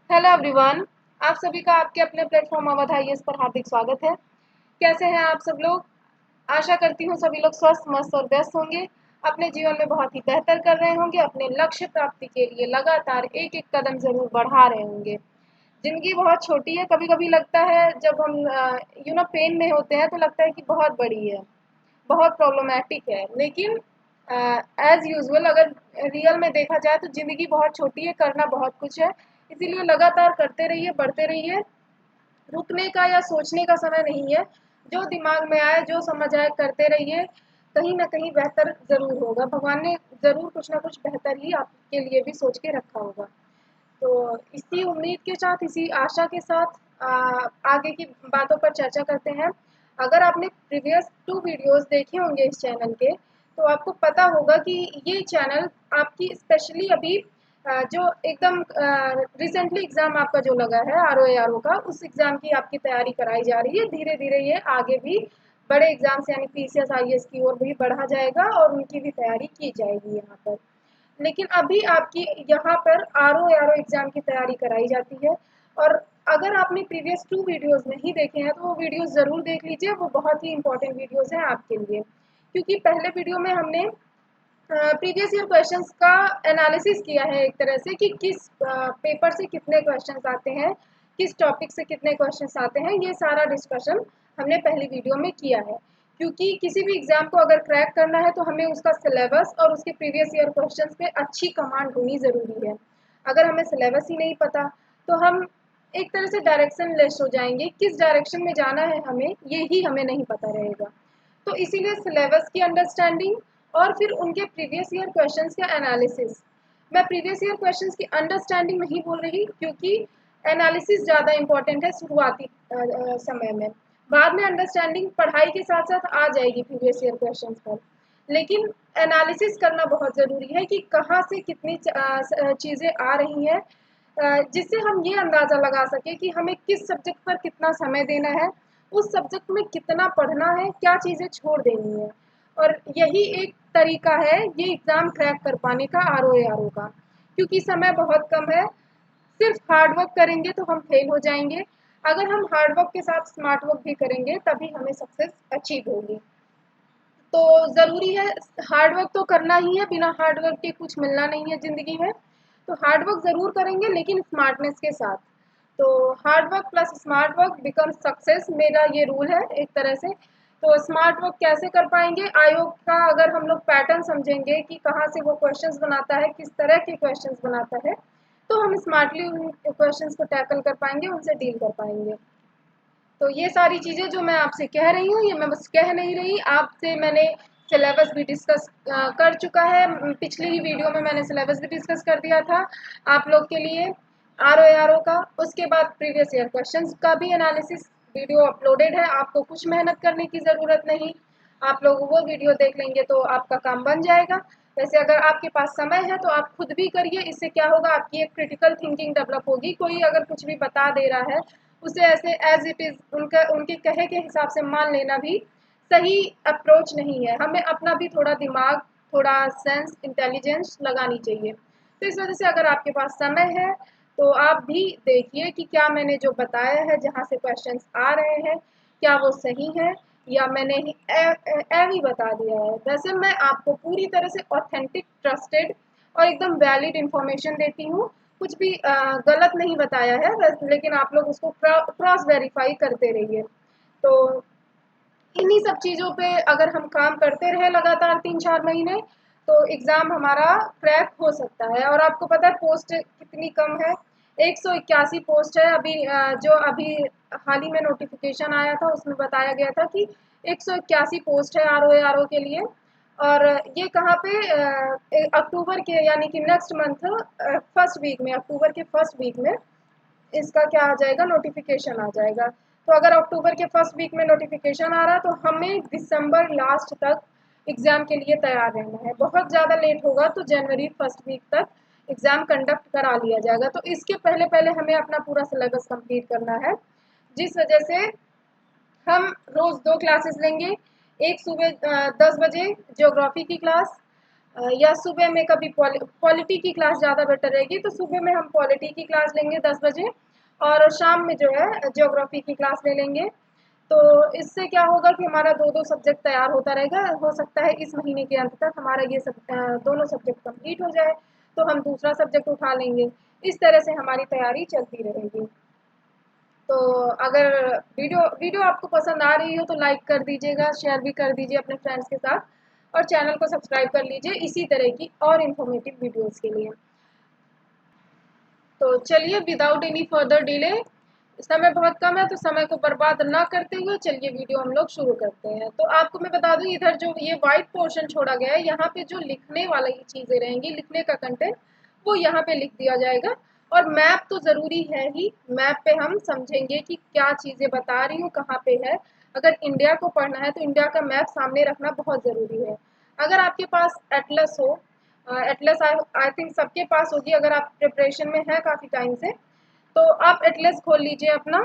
Hello everyone. आप सभी का आपके अपने प्लेटफॉर्म अवध आईएएस पर हार्दिक स्वागत है। कैसे हैं आप सब लोग? आशा करती हूँ सभी लोग स्वस्थ मस्त और व्यस्त होंगे, अपने जीवन में बहुत ही बेहतर कर रहे होंगे, अपने लक्ष्य प्राप्ति के लिए लगातार एक एक कदम जरूर बढ़ा रहे होंगे। जिंदगी बहुत छोटी है, कभी कभी लगता है जब हम पेन में होते हैं तो लगता है कि बहुत बड़ी है, बहुत प्रॉब्लमैटिक है, लेकिन एज यूजुअल अगर रियल में देखा जाए तो ज़िंदगी बहुत छोटी है, करना बहुत कुछ है। इसीलिए लगातार करते रहिए, बढ़ते रहिए। रुकने का या सोचने का समय नहीं है। जो दिमाग में आए, जो समझ आए, करते रहिए। कहीं न कहीं बेहतर ज़रूर होगा। भगवान ने ज़रूर कुछ ना कुछ बेहतर ही आपके लिए भी सोच के रखा होगा। तो इसी उम्मीद के साथ, इसी आशा के साथ आगे की बातों पर चर्चा करते हैं। अगर आपने प्रीवियस 2 वीडियोज़ देखे होंगे इस चैनल के, तो आपको पता होगा कि ये चैनल आपकी स्पेशली अभी जो एकदम रिसेंटली एग्ज़ाम आपका जो लगा है आरओ का, उस एग्ज़ाम की आपकी तैयारी कराई जा रही है। धीरे-धीरे ये आगे भी बड़े एग्ज़ाम्स यानी पीसीएस, आईएएस की ओर भी बढ़ा जाएगा और उनकी भी तैयारी की जाएगी यहाँ पर। लेकिन अभी आपकी यहाँ पर आरओ एग्ज़ाम की तैयारी कराई जाती है। और अगर आपने प्रीवियस 2 वीडियोज़ नहीं देखे हैं, तो वो वीडियोज़ ज़रूर देख लीजिए, वो बहुत ही इम्पोर्टेंट वीडियोज़ हैं आपके लिए। क्योंकि पहले वीडियो में हमने प्रीवियस ईयर क्वेश्चंस का एनालिसिस किया है एक तरह से कि किस पेपर से कितने क्वेश्चंस आते हैं, किस टॉपिक से कितने क्वेश्चंस आते हैं, ये सारा डिस्कशन हमने पहली वीडियो में किया है। क्योंकि किसी भी एग्ज़ाम को अगर क्रैक करना है तो हमें उसका सिलेबस और उसके प्रीवियस ईयर क्वेश्चंस पे अच्छी कमांड होनी ज़रूरी है। अगर हमें सिलेबस ही नहीं पता तो हम एक तरह से डायरेक्शन लेस हो जाएंगे, किस डायरेक्शन में जाना है हमें ये ही हमें नहीं पता रहेगा। तो इसीलिए सिलेबस की अंडरस्टैंडिंग और फिर उनके प्रीवियस ईयर क्वेश्चंस का एनालिसिस। मैं प्रीवियस ईयर क्वेश्चंस की अंडरस्टैंडिंग नहीं बोल रही, क्योंकि एनालिसिस ज़्यादा इंपॉर्टेंट है शुरुआती समय में। बाद में अंडरस्टैंडिंग पढ़ाई के साथ साथ आ जाएगी प्रीवियस ईयर क्वेश्चंस पर, लेकिन एनालिसिस करना बहुत ज़रूरी है कि कहाँ से कितनी चीज़ें आ रही हैं, जिससे हम ये अंदाज़ा लगा सकें कि हमें किस सब्जेक्ट पर कितना समय देना है, उस सब्जेक्ट में कितना पढ़ना है, क्या चीज़ें छोड़ देनी है। और यही एक तरीका है ये एग्ज़ाम क्रैक कर पाने का आरओ का, क्योंकि समय बहुत कम है। सिर्फ हार्ड वर्क करेंगे तो हम फेल हो जाएंगे। अगर हम हार्ड वर्क के साथ स्मार्ट वर्क भी करेंगे तभी हमें सक्सेस अचीव होगी। तो ज़रूरी है, हार्ड वर्क तो करना ही है, बिना हार्ड वर्क के कुछ मिलना नहीं है ज़िंदगी में। तो हार्ड वर्क ज़रूर करेंगे, लेकिन स्मार्टनेस के साथ। तो hard work plus smart work become success, मेरा ये रूल है एक तरह से। तो स्मार्ट वर्क कैसे कर पाएंगे? आयोग का अगर हम लोग पैटर्न समझेंगे कि कहाँ से वो क्वेश्चंस बनाता है, किस तरह के क्वेश्चंस बनाता है, तो हम स्मार्टली उन क्वेश्चंस को टैकल कर पाएंगे, उनसे डील कर पाएंगे। तो ये सारी चीज़ें जो मैं आपसे कह रही हूँ, ये मैं बस कह नहीं रही, आपसे मैंने सिलेबस भी डिस्कस कर चुका है। पिछली ही वीडियो में मैंने सिलेबस भी डिस्कस कर दिया था आप लोग के लिए आरओ का। उसके बाद प्रीवियस ईयर क्वेश्चंस का भी एनालिसिस वीडियो अपलोडेड है, आपको कुछ मेहनत करने की ज़रूरत नहीं। आप लोग वो वीडियो देख लेंगे तो आपका काम बन जाएगा। वैसे अगर आपके पास समय है तो आप खुद भी करिए, इससे क्या होगा, आपकी एक क्रिटिकल थिंकिंग डेवलप होगी। कोई अगर कुछ भी बता दे रहा है, उसे ऐसे एज इट इज़ उनका उनके कहे के हिसाब से मान लेना भी सही अप्रोच नहीं है। हमें अपना भी थोड़ा दिमाग, थोड़ा सेंस, इंटेलिजेंस लगानी चाहिए। तो इस वजह से अगर आपके पास समय है तो आप भी देखिए कि क्या मैंने जो बताया है, जहाँ से क्वेश्चंस आ रहे हैं, क्या वो सही है या मैंने ही ही बता दिया है। वैसे मैं आपको पूरी तरह से ऑथेंटिक, ट्रस्टेड और एकदम वैलिड इंफॉर्मेशन देती हूँ। कुछ भी गलत नहीं बताया है, लेकिन आप लोग उसको क्रॉस वेरीफाई करते रहिए। तो इन्हीं सब चीज़ों पे अगर हम काम करते रहे लगातार 3-4 महीने, तो एग्ज़ाम हमारा क्रैक हो सकता है। और आपको पता है पोस्ट कितनी कम है, 181 पोस्ट है। अभी जो अभी हाल ही में नोटिफिकेशन आया था उसमें बताया गया था कि 181 पोस्ट है आरओ के लिए। और ये कहाँ पे अक्टूबर के यानी कि नेक्स्ट मंथ फर्स्ट वीक में, अक्टूबर के फर्स्ट वीक में इसका क्या आ जाएगा, नोटिफिकेशन आ जाएगा। तो अगर अक्टूबर के फर्स्ट वीक में नोटिफिकेशन आ रहा तो हमें दिसंबर लास्ट तक एग्ज़ाम के लिए तैयार रहना है। बहुत ज़्यादा लेट होगा तो जनवरी फर्स्ट वीक तक एग्ज़ाम कंडक्ट करा लिया जाएगा। तो इसके पहले पहले हमें अपना पूरा सिलेबस कंप्लीट करना है, जिस वजह से हम रोज़ 2 क्लासेस लेंगे। एक सुबह 10 बजे ज्योग्राफी की क्लास, या सुबह में कभी पॉलिटी की क्लास ज़्यादा बेटर रहेगी, तो सुबह में हम पॉलिटी की क्लास लेंगे 10 बजे, और शाम में जो है ज्योग्राफी की क्लास ले लेंगे। तो इससे क्या होगा कि हमारा 2-2 सब्जेक्ट तैयार होता रहेगा। हो सकता है इस महीने के अंत तक हमारा ये सब दोनों सब्जेक्ट कंप्लीट हो जाए, तो हम दूसरा सब्जेक्ट उठा लेंगे। इस तरह से हमारी तैयारी चलती रहेगी। तो अगर वीडियो आपको पसंद आ रही हो तो लाइक कर दीजिएगा, शेयर भी कर दीजिए अपने फ्रेंड्स के साथ, और चैनल को सब्सक्राइब कर लीजिए इसी तरह की और इन्फॉर्मेटिव वीडियोस के लिए। तो चलिए विदाउट एनी फर्दर डिले, समय बहुत कम है तो समय को बर्बाद ना करते हुए चलिए वीडियो हम लोग शुरू करते हैं। तो आपको मैं बता दूं, इधर जो ये वाइट पोर्शन छोड़ा गया है, यहाँ पे जो लिखने वाली चीज़ें रहेंगी, लिखने का कंटेंट, वो यहाँ पे लिख दिया जाएगा। और मैप तो ज़रूरी है ही, मैप पे हम समझेंगे कि क्या चीज़ें बता रही हूँ, कहाँ पे है। अगर इंडिया को पढ़ना है तो इंडिया का मैप सामने रखना बहुत ज़रूरी है। अगर आपके पास एटलस हो, एटलस आई थिंक सबके पास होगी, अगर आप प्रिपरेशन में है काफ़ी टाइम से, तो आप एटलस खोल लीजिए अपना,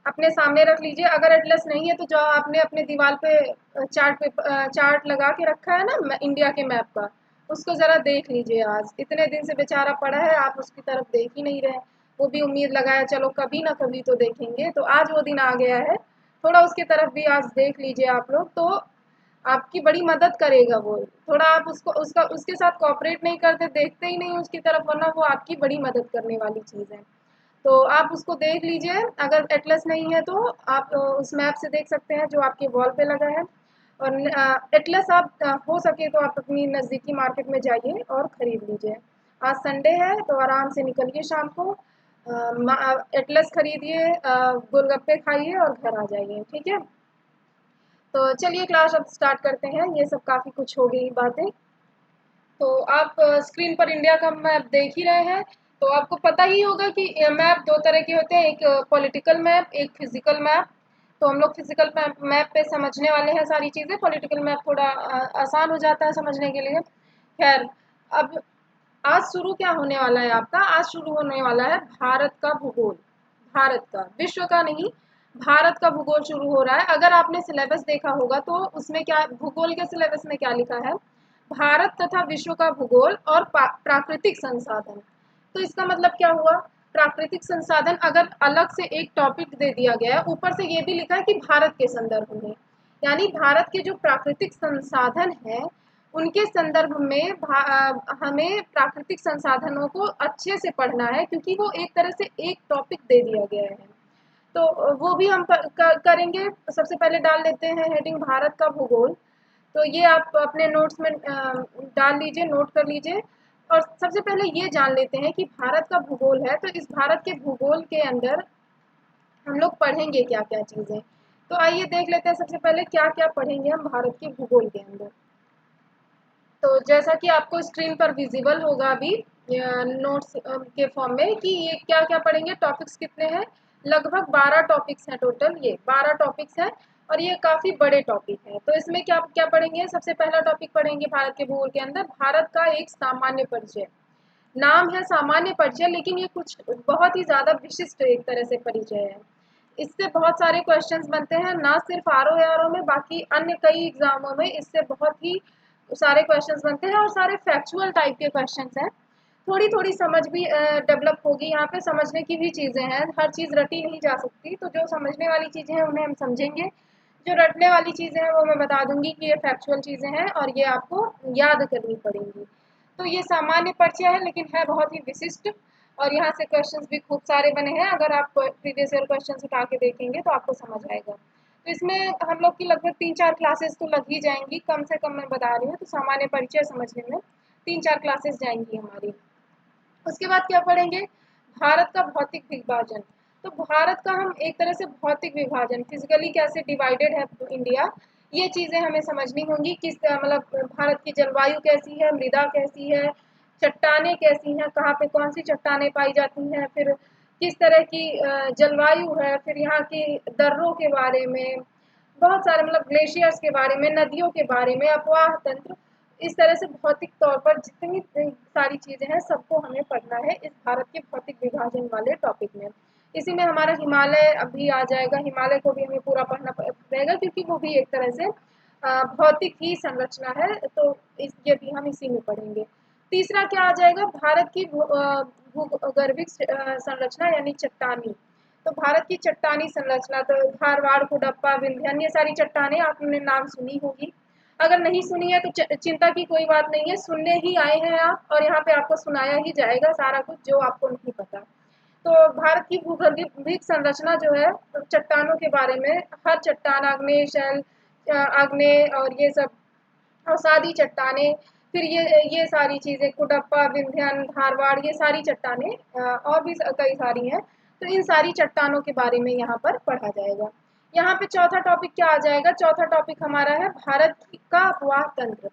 अपने सामने रख लीजिए। अगर एटलस नहीं है तो जो आपने अपने दीवार पे चार्ट लगा के रखा है ना इंडिया के मैप का, उसको ज़रा देख लीजिए। आज इतने दिन से बेचारा पड़ा है, आप उसकी तरफ देख ही नहीं रहे। वो भी उम्मीद लगाया चलो कभी ना कभी तो देखेंगे, तो आज वो दिन आ गया है। थोड़ा उसकी तरफ भी आज देख लीजिए आप लोग, तो आपकी बड़ी मदद करेगा वो। थोड़ा आप उसको उसके साथ कोऑपरेट नहीं करते, देखते ही नहीं उसकी तरफ, वरना वो आपकी बड़ी मदद करने वाली चीज़ है। तो आप उसको देख लीजिए। अगर एटलस नहीं है तो आप उस मैप से देख सकते हैं जो आपके वॉल पे लगा है। और एटलस आप हो सके तो आप अपनी नज़दीकी मार्केट में जाइए और ख़रीद लीजिए। आज संडे है तो आराम से निकलिए, शाम को एटलस खरीदिए, गोलगप्पे खाइए और घर आ जाइए, ठीक है। तो चलिए क्लास अब स्टार्ट करते हैं। ये सब काफ़ी कुछ हो गई बातें। तो आप स्क्रीन पर इंडिया का मैप देख ही रहे हैं, तो आपको पता ही होगा कि मैप दो तरह के होते हैं, एक पॉलिटिकल मैप, एक फिजिकल मैप। तो हम लोग फिजिकल मैप पे समझने वाले हैं सारी चीज़ें, पॉलिटिकल मैप थोड़ा आसान हो जाता है समझने के लिए। खैर, अब आज शुरू क्या होने वाला है आपका, आज शुरू होने वाला है भारत का भूगोल। भारत का, विश्व का नहीं, भारत का भूगोल शुरू हो रहा है। अगर आपने सिलेबस देखा होगा तो उसमें क्या, भूगोल के सिलेबस में क्या लिखा है, भारत तथा विश्व का भूगोल और प्राकृतिक संसाधन। तो इसका मतलब क्या हुआ, प्राकृतिक संसाधन अगर अलग से एक टॉपिक दे दिया गया है, ऊपर से ये भी लिखा है कि भारत के संदर्भ में, यानी भारत के जो प्राकृतिक संसाधन है उनके संदर्भ में हमें प्राकृतिक संसाधनों को अच्छे से पढ़ना है, क्योंकि वो एक तरह से एक टॉपिक दे दिया गया है। तो वो भी हम करेंगे। सबसे पहले डाल लेते हैं हेडिंग भारत का भूगोल। तो ये आप अपने नोट्स में डाल लीजिए, नोट कर लीजिए। और सबसे पहले ये जान लेते हैं कि भारत का भूगोल है, तो इस भारत के भूगोल के अंदर हम लोग पढ़ेंगे क्या क्या चीज़ें। तो आइए देख लेते हैं सबसे पहले क्या क्या पढ़ेंगे हम भारत के भूगोल के अंदर। तो जैसा कि आपको स्क्रीन पर विजिबल होगा अभी नोट्स के फॉर्म में कि ये क्या क्या पढ़ेंगे, टॉपिक्स कितने हैं, लगभग 12 टॉपिक्स हैं टोटल। ये 12 टॉपिक्स हैं और ये काफ़ी बड़े टॉपिक हैं। तो इसमें क्या क्या पढ़ेंगे, सबसे पहला टॉपिक पढ़ेंगे भारत के भूगोल के अंदर भारत का एक सामान्य परिचय। नाम है सामान्य परिचय, लेकिन ये कुछ बहुत ही ज़्यादा विशिष्ट एक तरह से परिचय है। इससे बहुत सारे क्वेश्चंस बनते हैं, ना सिर्फ आर ओ आर ओ में, बाकी अन्य कई एग्जामों में इससे बहुत ही सारे क्वेश्चंस बनते हैं और सारे फैक्चुअल टाइप के क्वेश्चंस हैं। थोड़ी थोड़ी समझ भी डेवलप होगी, यहाँ पे समझने की भी चीज़ें हैं, हर चीज़ रटी नहीं जा सकती। तो जो समझने वाली चीज़ें हैं उन्हें हम समझेंगे, जो रटने वाली चीज़ें हैं वो मैं बता दूंगी कि ये फैक्चुअल चीज़ें हैं और ये आपको याद करनी पड़ेंगी। तो ये सामान्य परिचय है, लेकिन है बहुत ही विशिष्ट, और यहाँ से क्वेश्चंस भी खूब सारे बने हैं। अगर आप प्रीवियस ईयर क्वेश्चंस उठा के देखेंगे तो आपको समझ आएगा। तो इसमें हम लोग की लगभग 3-4 क्लासेस तो लग ही जाएंगी, कम से कम मैं बता रही हूँ। तो सामान्य परिचय समझने में 3-4 क्लासेस जाएंगी हमारी। उसके बाद क्या पढ़ेंगे, भारत का भौतिक विभाजन। तो भारत का हम एक तरह से भौतिक विभाजन, फिजिकली कैसे डिवाइडेड है इंडिया, ये चीज़ें हमें समझनी होंगी। किस मतलब भारत की जलवायु कैसी है, मृदा कैसी है, चट्टानें कैसी हैं, कहाँ पे कौन सी चट्टानें पाई जाती हैं, फिर किस तरह की जलवायु है, फिर यहाँ की दर्रों के बारे में, बहुत सारे मतलब ग्लेशियर्स के बारे में, नदियों के बारे में, अपवाह तंत्र, इस तरह से भौतिक तौर पर जितनी सारी चीज़ें हैं सबको हमें पढ़ना है इस भारत के भौतिक विभाजन वाले टॉपिक में। इसी में हमारा हिमालय अभी आ जाएगा, हिमालय को भी हमें पूरा पढ़ना रहेगा, क्योंकि वो भी एक तरह से भौतिक ही संरचना है, तो ये भी हम इसी में पढ़ेंगे। तीसरा क्या आ जाएगा, भारत की भूगर्भिक संरचना यानी चट्टानी। तो भारत की चट्टानी संरचना, तो धारवाड़, कुडप्पा, विंध्यन, ये सारी चट्टानें आपने नाम सुनी होगी। अगर नहीं सुनी है तो चिंता की कोई बात नहीं है, सुनने ही आए हैं आप, और यहाँ पे आपको सुनाया ही जाएगा सारा कुछ जो आपको नहीं पता। तो भारत की भूगर्भिक संरचना जो है, चट्टानों के बारे में, हर चट्टान, आग्नेय शैल, आग्नेय और ये सब अवसादी चट्टानें, फिर ये सारी चीज़ें, कुडप्पा, विंध्यन, धारवाड़, ये सारी चट्टानें, और भी कई सारी हैं। तो इन सारी चट्टानों के बारे में यहाँ पर पढ़ा जाएगा। यहाँ पे चौथा टॉपिक क्या आ जाएगा, चौथा टॉपिक हमारा है भारत का अपवाह तंत्र।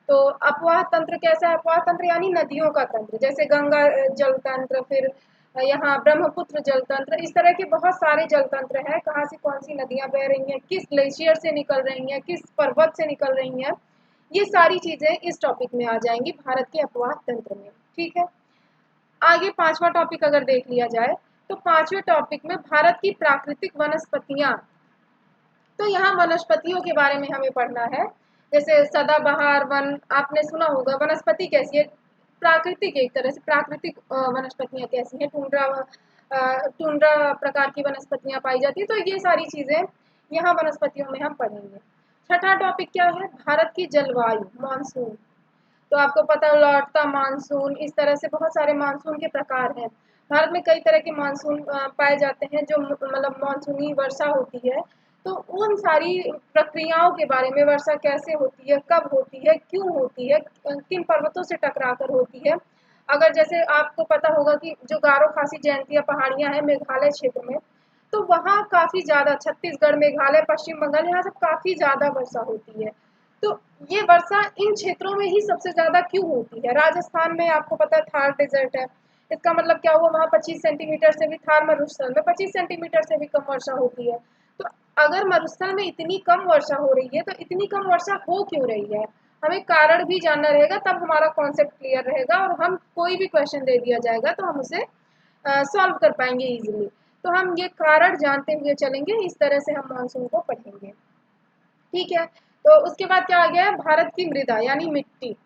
तो अपवाह तंत्र कैसा है, अपवाह तंत्र यानी नदियों का तंत्र, जैसे गंगा जल तंत्र, फिर यहाँ ब्रह्मपुत्र जल तंत्र, इस तरह के बहुत सारे जल तंत्र हैं। कहाँ से कौन सी नदियाँ बह रही हैं, किस ग्लेशियर से निकल रही हैं, किस पर्वत से निकल रही हैं, ये सारी चीजें इस टॉपिक में आ जाएंगी, भारत के अपवाह तंत्र में। ठीक है, आगे पांचवा टॉपिक अगर देख लिया जाए, तो पांचवें टॉपिक में भारत की प्राकृतिक वनस्पतियां। तो यहाँ वनस्पतियों के बारे में हमें पढ़ना है। जैसे सदाबहार वन, आपने सुना होगा, वनस्पति कैसी है, प्राकृतिक, एक तरह से प्राकृतिक वनस्पतियां कैसी हैं, टुंड्रा प्रकार की वनस्पतियां पाई जाती है। तो ये सारी चीजें यहाँ वनस्पतियों में हम पढ़ेंगे। छठा टॉपिक क्या है, भारत की जलवायु, मानसून। तो आपको पता है, लौटता मानसून, इस तरह से बहुत सारे मानसून के प्रकार हैं। भारत में कई तरह के मानसून पाए जाते हैं, जो मतलब मानसूनी वर्षा होती है। तो उन सारी प्रक्रियाओं के बारे में, वर्षा कैसे होती है, कब होती है, क्यों होती है, किन पर्वतों से टकरा कर होती है। अगर जैसे आपको पता होगा कि जो गारो खासी जयंतिया पहाड़ियां हैं मेघालय क्षेत्र में, तो वहाँ काफी ज्यादा, छत्तीसगढ़, मेघालय, पश्चिम बंगाल, यहाँ सब काफी ज्यादा वर्षा होती है। तो ये वर्षा इन क्षेत्रों में ही सबसे ज्यादा क्यों होती है। राजस्थान में आपको पता है थार डेजर्ट है, इसका मतलब क्या हुआ, वहाँ 25 सेंटीमीटर से भी, थार मरुस्थल में 25 सेंटीमीटर से भी कम वर्षा होती है। तो अगर मरुस्थल में इतनी कम वर्षा हो रही है, तो इतनी कम वर्षा हो क्यों रही है, हमें कारण भी जानना रहेगा, तब हमारा कॉन्सेप्ट क्लियर रहेगा, और हम कोई भी क्वेश्चन दे दिया जाएगा तो हम उसे सॉल्व कर पाएंगे इजीली। तो हम ये कारण जानते हुए चलेंगे, इस तरह से हम मानसून को पढ़ेंगे। ठीक है, तो उसके बाद क्या आ गया है, भारत की मृदा यानी मिट्टी।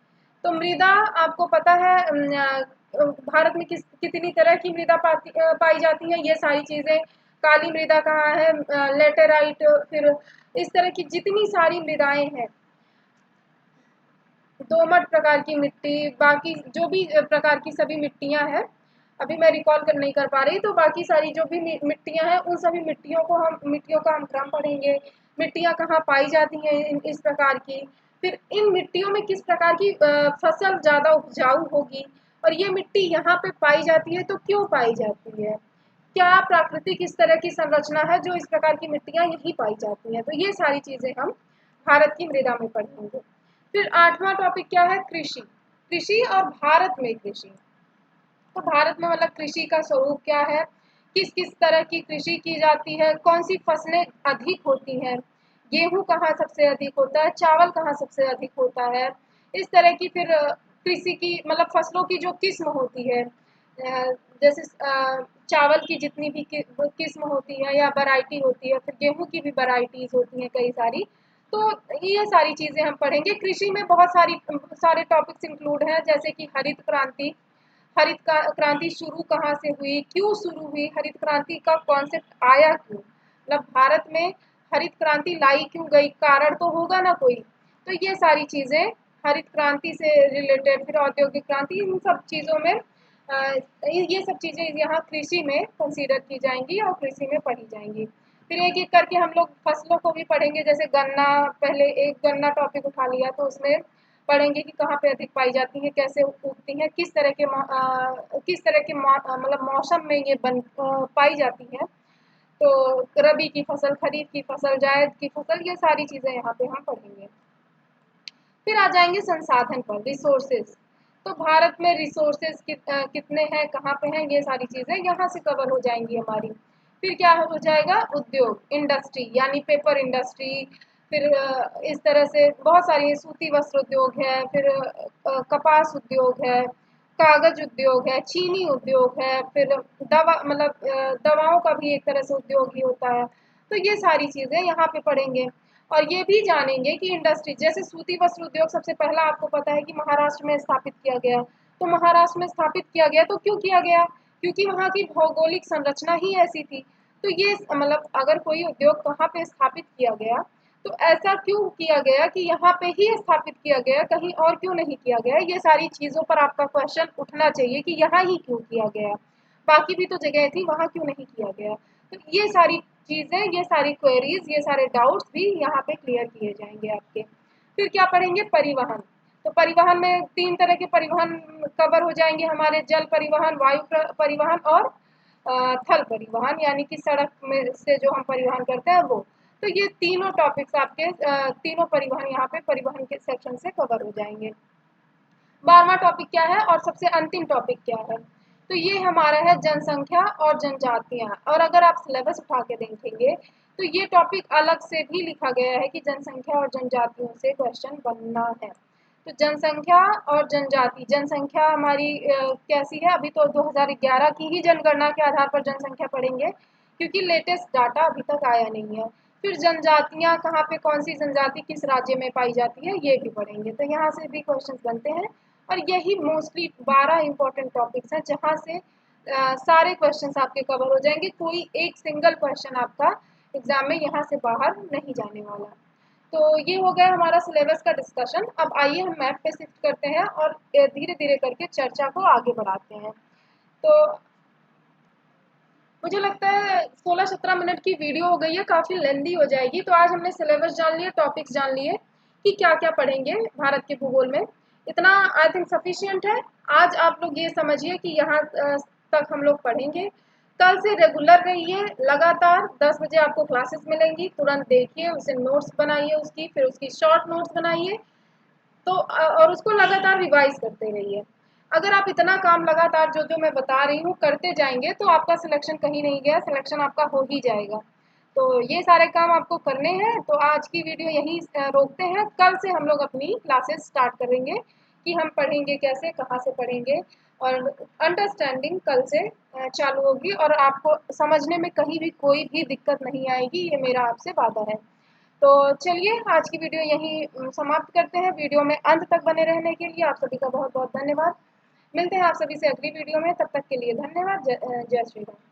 तो मृदा आपको पता है, भारत में कितनी तरह की मृदा पाई जाती है, ये सारी चीजें, काली मृदा कहाँ है, लेटेराइट, फिर इस तरह की जितनी सारी मृदाएं हैं, दोमट प्रकार की मिट्टी, बाकी जो भी प्रकार की सभी मिट्टियां हैं, अभी मैं रिकॉल कर नहीं कर पा रही, तो बाकी सारी जो भी मिट्टियां हैं, उन सभी मिट्टियों का हम क्रम पढ़ेंगे। मिट्टियां कहाँ पाई जाती हैं, इस प्रकार की, फिर इन मिट्टियों में किस प्रकार की फसल ज्यादा उपजाऊ होगी, और ये मिट्टी यहाँ पे पाई जाती है तो क्यों पाई जाती है, क्या प्राकृतिक इस तरह की संरचना है जो इस प्रकार की मिट्टियां यही पाई जाती हैं। तो ये सारी चीजें हम भारत की मृदा में पढ़ेंगे। फिर आठवां टॉपिक क्या है, कृषि। कृषि और भारत में कृषि। तो भारत में मतलब कृषि का स्वरूप क्या है, किस किस तरह की कृषि की जाती है, कौन सी फसलें अधिक होती हैं, गेहूं कहाँ सबसे अधिक होता है, चावल कहाँ सबसे अधिक होता है, इस तरह की। फिर कृषि की मतलब फसलों की जो किस्म होती है, जैसे चावल की जितनी भी किस्म होती है या वैरायटी होती है, फिर गेहूं की भी वैरायटीज होती हैं कई सारी। तो ये सारी चीजें हम पढ़ेंगे। कृषि में बहुत सारे टॉपिक्स इंक्लूड हैं, जैसे कि हरित क्रांति। क्रांति शुरू कहाँ से हुई, क्यों शुरू हुई, हरित क्रांति का कॉन्सेप्ट आया क्यों, मतलब भारत में हरित क्रांति लाई क्यों गई, कारण तो होगा ना कोई। तो ये सारी चीजें हरित क्रांति से रिलेटेड, फिर औद्योगिक क्रांति, इन सब चीजों में ये सब चीजें यहाँ कृषि में कंसीडर की जाएंगी और कृषि में पढ़ी जाएंगी। फिर एक एक करके हम लोग फसलों को भी पढ़ेंगे, जैसे गन्ना, पहले एक गन्ना टॉपिक उठा लिया, तो उसमें पढ़ेंगे कि कहाँ पे अधिक पाई जाती हैं, कैसे उगती हैं, मतलब मौसम में ये पाई जाती हैं। तो रबी की फसल, खरीफ की फसल, जायद की फसल, ये सारी चीजें यहाँ पे हम पढ़ेंगे। फिर आ जाएंगे संसाधन पर, रिसोर्सेज। तो भारत में रिसोर्सेज कितने हैं, कहाँ पे हैं, ये सारी चीजें यहाँ से कवर हो जाएंगी हमारी। फिर क्या हो जाएगा, उद्योग, इंडस्ट्री यानी पेपर इंडस्ट्री, फिर इस तरह से बहुत सारी, सूती वस्त्र उद्योग है, फिर कपास उद्योग है, कागज उद्योग है, चीनी उद्योग है, फिर दवाओं का भी एक तरह से उद्योग ही होता है। तो ये सारी चीजें यहाँ पे पढ़ेंगे। और ये भी जानेंगे कि इंडस्ट्री जैसे सूती वस्त्र उद्योग सबसे पहला आपको पता है कि महाराष्ट्र में स्थापित किया गया। तो महाराष्ट्र में स्थापित किया गया तो क्यों किया गया? क्योंकि वहाँ की भौगोलिक संरचना ही ऐसी थी। तो ये मतलब अगर कोई उद्योग कहाँ पे स्थापित किया गया, तो ऐसा क्यों किया गया कि यहाँ पे ही स्थापित किया गया, कहीं और क्यों नहीं किया गया? ये सारी चीज़ों पर आपका क्वेश्चन उठना चाहिए कि यहाँ ही क्यों किया गया? बाकी भी तो जगह थी, वहाँ क्यों नहीं किया गया? तो ये सारी चीज़ें, ये सारी क्वेरीज, ये सारे डाउट्स भी यहाँ पे क्लियर किए जाएंगे आपके। फिर क्या पढ़ेंगे? परिवहन। तो परिवहन में 3 तरह के परिवहन कवर हो जाएंगे हमारे, जल परिवहन, वायु परिवहन और थल परिवहन, यानी कि सड़क में से जो हम परिवहन करते हैं वो। तो ये तीनों टॉपिक्स आपके तीनों परिवहन यहाँ पे परिवहन के सेक्शन से कवर हो जाएंगे। 12वां टॉपिक क्या है और सबसे अंतिम टॉपिक क्या है? तो ये हमारा है जनसंख्या और जनजातियां। और अगर आप सिलेबस उठा के देखेंगे तो ये टॉपिक अलग से भी लिखा गया है कि जनसंख्या और जनजातियों से क्वेश्चन बनना है। तो जनसंख्या और जनजाति, जनसंख्या हमारी कैसी है? अभी तो 2011 की ही जनगणना के आधार पर जनसंख्या पढ़ेंगे, क्योंकि लेटेस्ट डाटा अभी तक आया नहीं है। फिर जनजातियां कहाँ पे, कौन सी जनजाति किस राज्य में पाई जाती है, ये भी पढ़ेंगे। तो यहाँ से भी क्वेश्चन बनते हैं और यही मोस्टली 12 इंपॉर्टेंट टॉपिक्स हैं जहाँ से सारे क्वेश्चंस आपके कवर हो जाएंगे। कोई एक सिंगल क्वेश्चन आपका एग्जाम में यहाँ से बाहर नहीं जाने वाला। तो ये हो गया हमारा सिलेबस का डिस्कशन। अब आइए हम मैथ पे शिफ्ट करते हैं और धीरे धीरे करके चर्चा को आगे बढ़ाते हैं। तो मुझे लगता है 16-17 मिनट की वीडियो हो गई है, काफ़ी लेंदी हो जाएगी। तो आज हमने सिलेबस जान लिए, टॉपिक्स जान लिए कि क्या क्या पढ़ेंगे भारत के भूगोल में। इतना आई थिंक सफिशियंट है। आज आप लोग ये समझिए कि यहाँ तक हम लोग पढ़ेंगे। कल से रेगुलर रहिए, लगातार 10 बजे आपको क्लासेस मिलेंगी। तुरंत देखिए, उसे नोट्स बनाइए उसकी, फिर उसकी शॉर्ट नोट्स बनाइए। तो और उसको लगातार रिवाइज करते रहिए। अगर आप इतना काम लगातार जो जो मैं बता रही हूँ करते जाएंगे तो आपका सिलेक्शन कहीं नहीं गया, सिलेक्शन आपका हो ही जाएगा। तो ये सारे काम आपको करने हैं। तो आज की वीडियो यहीं रोकते हैं। कल से हम लोग अपनी क्लासेस स्टार्ट करेंगे कि हम पढ़ेंगे कैसे, कहाँ से पढ़ेंगे, और अंडरस्टैंडिंग कल से चालू होगी और आपको समझने में कहीं भी कोई भी दिक्कत नहीं आएगी, ये मेरा आपसे वादा है। तो चलिए आज की वीडियो यहीं समाप्त करते हैं। वीडियो में अंत तक बने रहने के लिए आप सभी का बहुत बहुत धन्यवाद। मिलते हैं आप सभी से अगली वीडियो में, तब तक के लिए धन्यवाद। जय श्री राम।